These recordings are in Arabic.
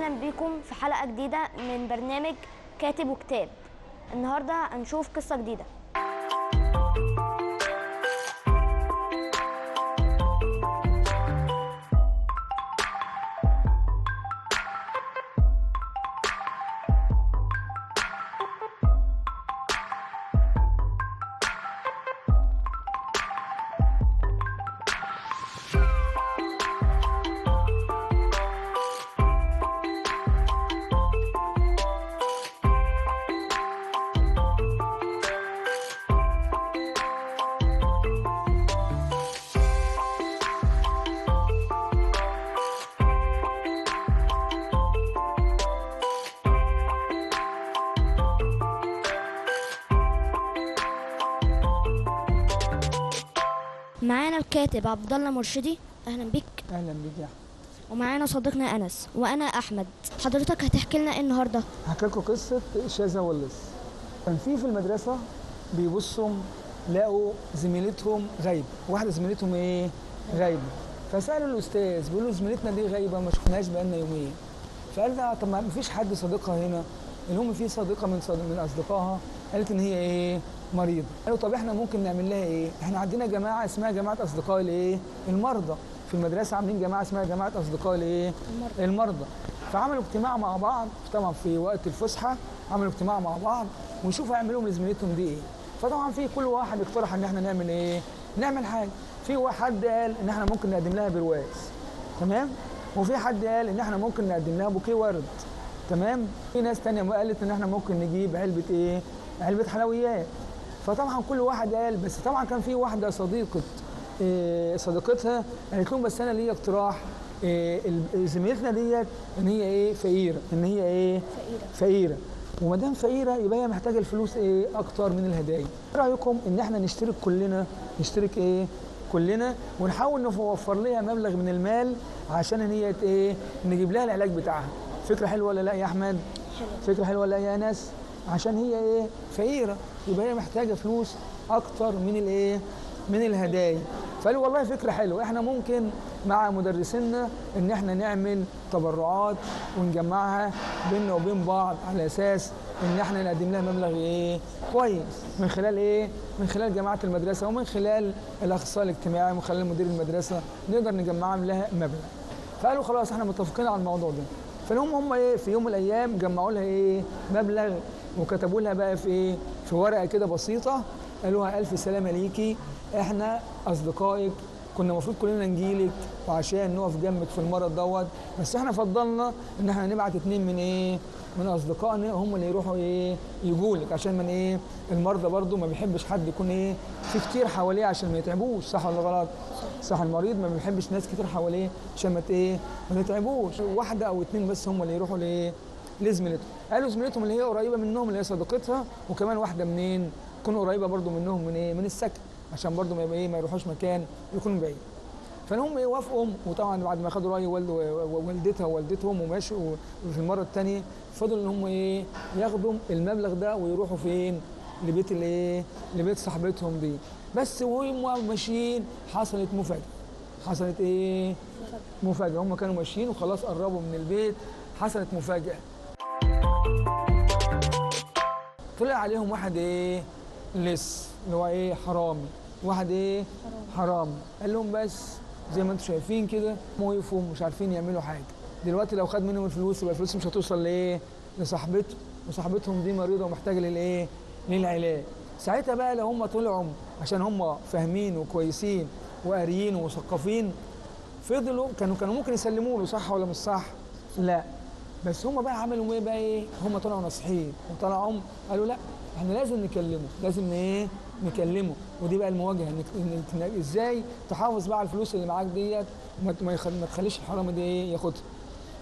أهلا بيكم في حلقة جديدة من برنامج كاتب وكتاب. النهاردة هنشوف قصة جديدة. معانا الكاتب عبد الله مرشدي. اهلا بيك. اهلا بيك يا احمد. ومعانا صديقنا انس وانا احمد. حضرتك هتحكي لنا ايه النهارده؟ هحكي لكم قصه شاذة واللص. كان في المدرسه بيبصوا لقوا زميلتهم غايبه، واحده زميلتهم ايه؟ غايبه. فسالوا الاستاذ بيقولوا له زميلتنا دي غايبه ما شفناهاش بقالنا يومين. فقال لها طب ما فيش حد صديقها هنا؟ اللي هم في صديقه من اصدقائها قالت ان هي ايه؟ مريضه. قالوا طب احنا ممكن نعمل لها ايه؟ احنا عندنا جماعه اسمها جماعه اصدقاء الايه؟ المرضى. في المدرسه عاملين جماعه اسمها جماعه اصدقاء الايه؟ المرضى. فعملوا اجتماع مع بعض، طبعا في وقت الفسحه عملوا اجتماع مع بعض ويشوفوا يعملوا لزميلتهم دي ايه. فطبعا في كل واحد اقترح ان احنا نعمل ايه؟ نعمل حاجه. في حد قال ان احنا ممكن نقدم لها برواز، تمام؟ وفي حد قال ان احنا ممكن نقدم لها بوكيه ورد، تمام؟ في ناس تانية قالت ان احنا ممكن نجيب علبه ايه؟ علبه حلويات. فطبعا كل واحد قال، بس طبعا كان في واحده صديقتها قالت لهم بس انا ليا اقتراح، زميلتنا ديت ان هي ايه؟ فقيره، ان هي ايه؟ فقيره. وما دام فقيره يبقى هي محتاجه الفلوس ايه؟ اكتر من الهدايا. ايه رايكم ان احنا نشترك ايه؟ كلنا ونحاول نوفر لها مبلغ من المال عشان ان هي ايه؟ نجيب لها العلاج بتاعها. فكره حلوه ولا لا يا احمد؟ فكره حلوه ولا يا ناس؟ عشان هي ايه؟ فقيره، يبقى هي محتاجه فلوس اكتر من الايه؟ من الهدايا. فقالوا والله فكره حلوه، احنا ممكن مع مدرسينا ان احنا نعمل تبرعات ونجمعها بيننا وبين بعض على اساس ان احنا نقدم لها مبلغ ايه؟ كويس. من خلال ايه؟ من خلال جماعه المدرسه ومن خلال الاخصائي الاجتماعي ومن خلال مدير المدرسه نقدر نجمع لها مبلغ. فقالوا خلاص احنا متفقين على الموضوع ده. فهم ايه؟ في يوم من الايام جمعوا لها ايه؟ مبلغ وكتبوا لها بقى في ايه؟ في ورقه كده بسيطه، قالوا لها الف سلامه ليكي، احنا اصدقائك، كنا المفروض كلنا نجيلك وعشان نقف جنبك في المرض دوت، بس احنا فضلنا ان احنا نبعت 2 من ايه؟ من اصدقائنا هم اللي يروحوا ايه؟ يجولك، عشان من ايه؟ المرضى برضو ما بيحبش حد يكون ايه؟ في كتير حواليه عشان ما يتعبوش، صح ولا غلط؟ صح. المريض ما بيحبش ناس كتير حواليه عشان ما ايه؟ ما يتعبوش. واحده او 2 بس هم اللي يروحوا لايه؟ لزميلتهم. قالوا زميلتهم اللي هي قريبه منهم اللي هي صديقتها، وكمان واحده منين؟ تكون قريبه برضو منهم من ايه؟ من السكن، عشان برضو ما يبقى ايه؟ ما يروحوش مكان يكون بعيد. فهم ايه؟ وافقوا. وطبعا بعد ما خدوا راي والدتها ووالدتهم وماشوا، وفي المره الثانيه فضلوا ان هم ايه؟ ياخدوا المبلغ ده ويروحوا فين؟ لبيت الايه؟ لبيت صاحبتهم دي. بس وهم ماشيين حصلت مفاجاه. حصلت ايه؟ مفاجاه. هم كانوا ماشيين وخلاص قربوا من البيت، حصلت مفاجاه. طلع عليهم واحد ايه؟ لص، اللي هو ايه؟ حرامي. واحد ايه؟ حرامي. قال لهم بس زي ما انتم شايفين كده وقفوا مش عارفين يعملوا حاجه. دلوقتي لو خد منهم الفلوس يبقى الفلوس مش هتوصل لايه؟ لصاحبته، وصاحبتهم دي مريضه ومحتاجه للايه؟ للعلاج. ساعتها بقى لو هم طلعوا عشان هم فاهمين وكويسين وقاريين ومثقفين، فضلوا كانوا ممكن يسلموا له، صح ولا مش صح؟ لا. بس هم بقى عملوا ايه بقى؟ ايه؟ هم طلعوا ناصحين وطلعوا قالوا لا احنا لازم نكلمه، لازم ايه؟ نكلمه. ودي بقى المواجهه، انك ازاي تحافظ بقى على الفلوس اللي معاك ديت وما تخليش الحرامي دي ايه؟ ياخدها.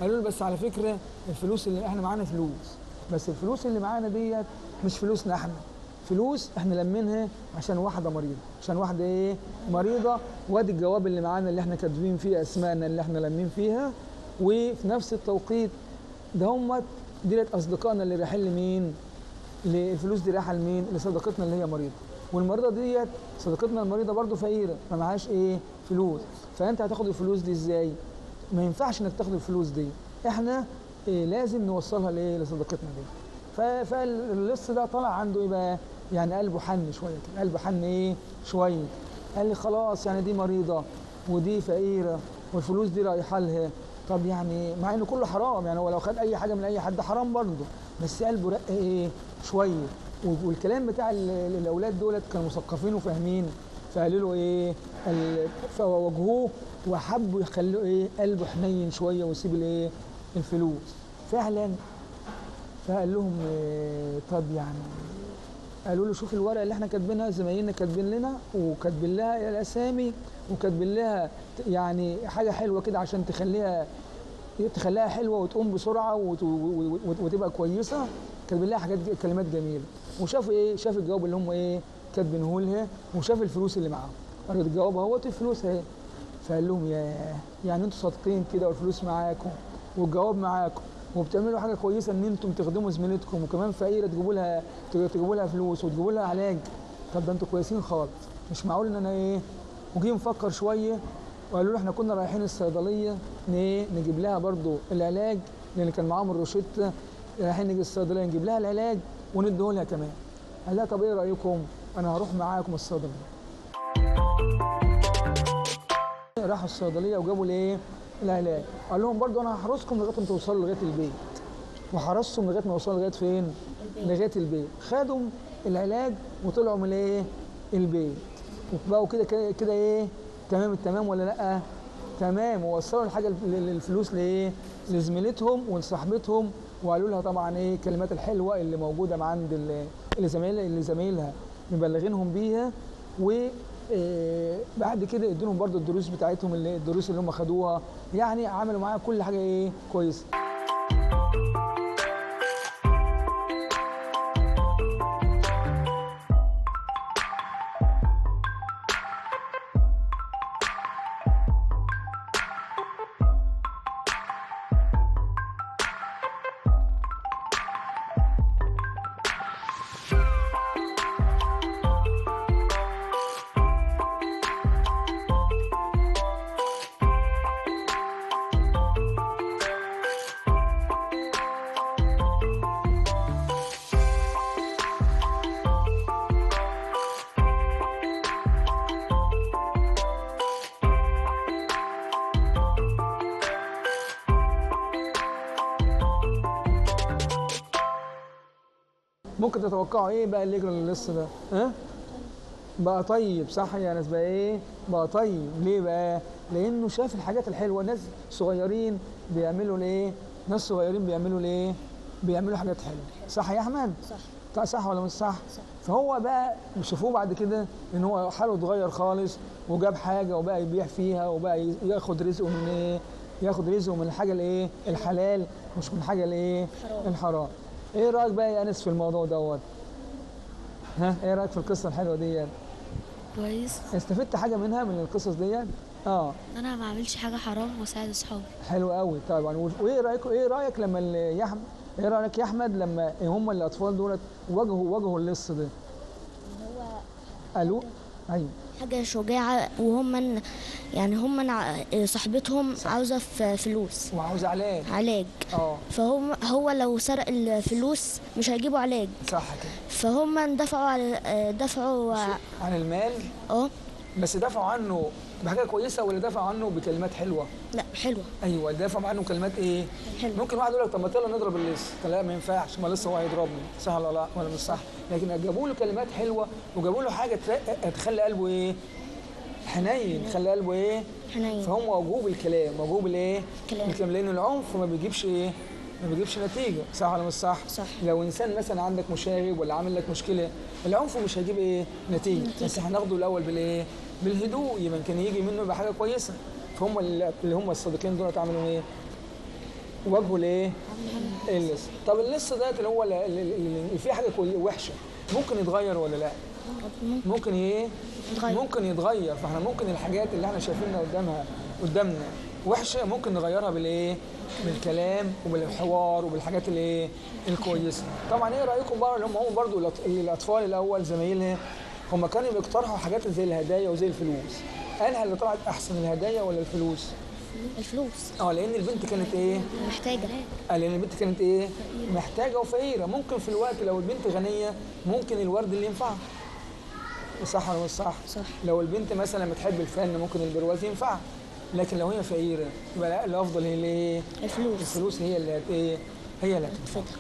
قالوا له بس على فكره الفلوس اللي احنا معانا فلوس، بس الفلوس اللي معانا ديت مش فلوسنا احنا، فلوس احنا لمينها عشان واحده مريضه، عشان واحده ايه؟ مريضه. وادي الجواب اللي معانا اللي احنا كاتبين فيه اسمائنا اللي احنا لمين فيها، وفي نفس التوقيت ده هم ديت اصدقائنا اللي رايحين لمين؟ الفلوس دي رايحه لمين؟ لصديقتنا اللي هي مريضه. والمريضه ديت صديقتنا المريضه برضو فقيره ما معهاش ايه؟ فلوس. فانت هتاخد الفلوس دي ازاي؟ ما ينفعش انك تاخد الفلوس دي. احنا لازم نوصلها لايه؟ لصديقتنا دي. فاللص ده طلع عنده ايه بقى؟ يعني قلبه حن شويه كده، قلبه حن ايه؟ شويه. قال لي خلاص يعني دي مريضه ودي فقيره والفلوس دي رايحه لها، طب يعني مع انه كله حرام، يعني هو لو خد اي حاجه من اي حد حرام برضه، بس قلبه رق ايه؟ شويه. والكلام بتاع الاولاد دولت كانوا مثقفين وفاهمين، فقالوا له ايه؟ فواجهوه وحبوا يخلوا ايه؟ قلبه حنين شويه ويسيب الايه؟ الفلوس. فعلا فقال لهم إيه؟ طب يعني قالوا له شوف الورقه اللي احنا كاتبينها، زمايلنا كاتبين لنا وكاتبين لها الاسامي وكاتبين لها يعني حاجه حلوه كده عشان تخليها حلوه وتقوم بسرعه وتبقى كويسه، كاتبين لها حاجات كلمات جميله. وشاف ايه؟ شاف الجواب اللي هم ايه؟ كاتبينه لها، وشاف الفلوس اللي معاهم. قالوا الجواب اهوت الفلوس اهي. فقال لهم يعني انتوا صادقين كده والفلوس معاكم والجواب معاكم وبتعملوا حاجه كويسه ان انتم تخدموا زميلتكم وكمان فقيره تجيبوا لها فلوس وتجيبوا لها علاج، طب ده انتوا كويسين خالص، مش معقول ان انا ايه؟ وجي مفكر شويه وقالوا له احنا كنا رايحين الصيدليه نجيب لها برضو العلاج لان كان معاهم الروشته، رايحين نجي الصيدليه نجيب لها العلاج ونديه لها كمان. قال لها طب ايه رايكم؟ انا هروح معاكم الصيدليه. راحوا الصيدليه وجابوا الايه؟ العلاج. قال لهم برضو انا هحرسكم لغايه ما توصلوا لغايه البيت. وحرسهم لغايه ما وصلوا لغايه فين؟ لغايه البيت. خدوا العلاج وطلعوا من الايه؟ البيت. وبقوا كده ايه؟ تمام التمام ولا لا؟ تمام. ووصلوا الحاجه الفلوس لايه؟ لزميلتهم ولصاحبتهم، وقالوا لها طبعا ايه؟ الكلمات الحلوه اللي موجوده مع عند اللي زمايلها مبلغينهم بيها. وبعد كده ادوا لهم برضو الدروس بتاعتهم، الدروس اللي هم خدوها، يعني عملوا معاها كل حاجه ايه؟ كويسه. ممكن تتوقعوا ايه بقى اللي يجرى للص ده؟ ها؟ بقى طيب، صح يا ناس؟ بقى ايه؟ بقى طيب. ليه بقى؟ لانه شاف الحاجات الحلوه. ناس صغيرين بيعملوا ايه؟ ناس صغيرين بيعملوا ايه؟ بيعملوا حاجات حلوه. صح يا احمد؟ صح. صح ولا مش صح؟ صح. فهو بقى شافوه بعد كده ان هو حاله اتغير خالص، وجاب حاجه وبقى يبيع فيها وبقى ياخد رزقه من ايه؟ ياخد رزقه من الحاجه الايه؟ الحلال، مش من حاجه الايه؟ الحرام. ايه رايك بقى يا انس في الموضوع دوت؟ ها؟ ايه رايك في القصه الحلوه دي؟ كويس. استفدت حاجه منها من القصص دي؟ انا ما اعملش حاجه حرام واساعد اصحابي. حلو قوي طبعا. وايه رايكم؟ ايه رايك لما ايه رايك يا احمد لما هم الاطفال دولت واجهوا اللص ده؟ هو قالوا ايوه حاجه شجاعه، وهم يعني صاحبتهم عاوزه فلوس وعاوز علاج. هو لو سرق الفلوس مش هيجيبوا علاج. صح كده. فهم دفعوا عن المال. بس دفعوا عنه بحاجه كويسه ولا دفعوا عنه بكلمات حلوه؟ لا حلوه. ايوه دفعوا عنه كلمات ايه؟ حلوه. ممكن واحد يقول لك طب ما يلا نضرب اللص، لا ما ينفعش، ما لسه هو هيضربني، صح ولا لا؟ ولا مش صح؟ لكن جابوا له كلمات حلوه وجابوا له حاجه تخلي قلبه ايه؟ حنين، تخلي قلبه ايه؟ حنين. فهم واجهوه بالكلام، واجهوه بالايه؟ الكلام. لان العنف ما بيجيبش ايه؟ ما بيجيبش نتيجه، صح ولا مش صح؟ صح. لو انسان مثلا عندك مشاغب ولا عامل لك مشكله، العنف مش هيجيب ايه؟ نتيجه. بس هناخده الاول بالايه؟ بالهدوء، يمكن يجي منه بحاجه كويسه. فهم اللي هم الصادقين دول عملوا ايه؟ واجهوا الايه؟ اللص. طب اللص ده اللي هو اللي فيه حاجه وحشه ممكن يتغير ولا لا؟ ممكن ايه؟ ممكن يتغير. فاحنا ممكن الحاجات اللي احنا شايفينها قدامنا وحشه ممكن نغيرها بالايه؟ بالكلام وبالحوار وبالحاجات الايه؟ الكويسه. طبعا ايه رايكم بقى اللي هم برضو الاطفال الاول زمايلها هم كانوا بيقترحوا حاجات زي الهدايا وزي الفلوس. انهي اللي طلعت احسن، الهدايا ولا الفلوس؟ الفلوس لان البنت كانت ايه؟ محتاجة. لان البنت كانت ايه؟ محتاجه وفقيره. ممكن في الوقت لو البنت غنيه ممكن الورد اللي ينفعها، صح ولا مش صح؟ صح. لو البنت مثلا بتحب الفن ممكن البرواز ينفعها، لكن لو هي فقيره يبقى لا، الافضل هي الايه؟ الفلوس هي اللي ايه؟ هي اللي هتنفعها.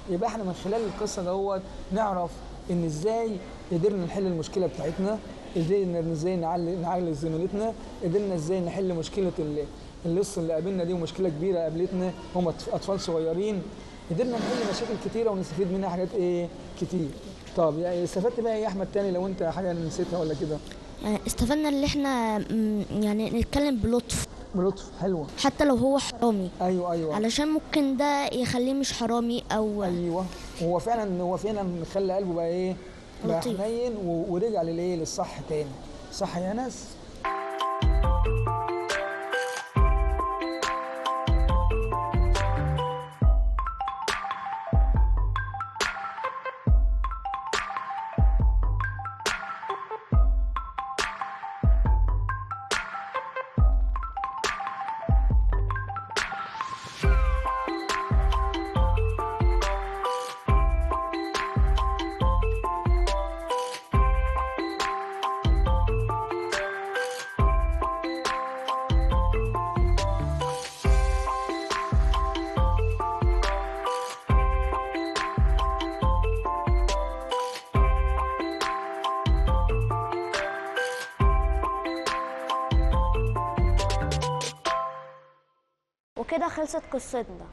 يبقى احنا من خلال القصه دوت نعرف ان ازاي قدرنا نحل المشكله بتاعتنا، ازاي نعالج زميلتنا، قدرنا ازاي نحل مشكله اللص اللي قابلنا دي، ومشكله كبيره قابلتنا هم اطفال صغيرين. قدرنا نحل مشاكل كتيره ونستفيد منها حاجات ايه؟ كتير. طب يعني استفدت بقى ايه يا احمد تاني لو انت حاجه نسيتها ولا كده؟ يعني استفدنا ان احنا يعني نتكلم بلطف. حلوه. حتى لو هو حرامي. ايوه. علشان ممكن ده يخليه مش حرامي او ايوه. هو فعلا خلى قلبه بقى ايه؟ بقى لطيف. حنين ورجع للصح تاني. صح يا ناس؟ وكده خلصت قصتنا.